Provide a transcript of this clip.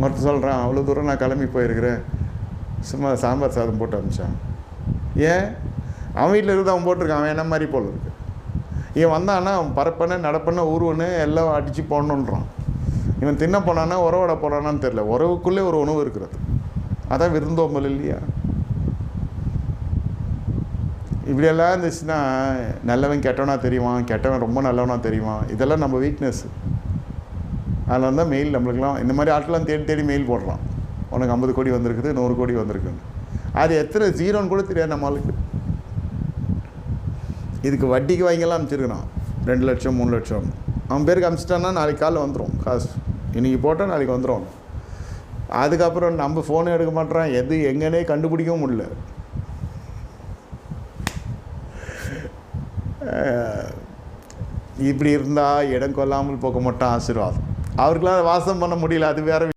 மொத்தம் சொல்கிறான், அவ்வளோ தூரம் நான் கிளம்பி போயிருக்கிறேன், சும்மா சாம்பார் சாதம் போட்டு அனுப்பிச்சான். ஏன் அவன் வீட்டில் இருந்து அவன் போட்டிருக்கான், அவன் என்ன மாதிரி போல் இருக்கு. இவன் வந்தான்னா அவன் பரப்பண்ண நடப்பண்ண ஊருவன்னு எல்லாம் அடித்து போடணுன்றான். இவன் தின்ன போனான்னா உறவோட போனான்னு தெரில. உறவுக்குள்ளே ஒரு உணவு இருக்கிறது, அதான் விருந்தோம்பல் இல்லையா? இப்படியெல்லாம் இருந்துச்சுன்னா நல்லவன் கெட்டவனா தெரியுவான், கெட்டவன் ரொம்ப நல்லவனா தெரியுவான். இதெல்லாம் நம்ம வீக்னஸ்ஸு. அதில் தான் மெயில் நம்மளுக்கெல்லாம் இந்த மாதிரி ஆட்கள்லாம் தேடி தேடி மெயில் போடுறான். உனக்கு 50 கோடி வந்திருக்குது, 100 கோடி வந்திருக்குன்னு. அது எத்தனை ஜீரோன்னு கூட தெரியாது நம்மளுக்கு. இதுக்கு வட்டிக்கு வாங்கிலாம் அனுப்பிச்சிருக்கிறான் 2 லட்சம் 3 லட்சம். அவன் பேருக்கு அனுப்பிச்சிட்டான்னா நாளைக்கு காலைல வந்துடும் காசு. இன்றைக்கி போட்டால் நாளைக்கு வந்துடும். அதுக்கப்புறம் நம்ம ஃபோனை எடுக்க மாட்டேறான், எது எங்கன்னே கண்டுபிடிக்கவும் முடியல. இப்படி இருந்தால் இடம் கொள்ளாமல் போக மாட்டான் ஆசீர்வாதம். அவருக்கெல்லாம் வாசம் பண்ண முடியல, அது வேறு.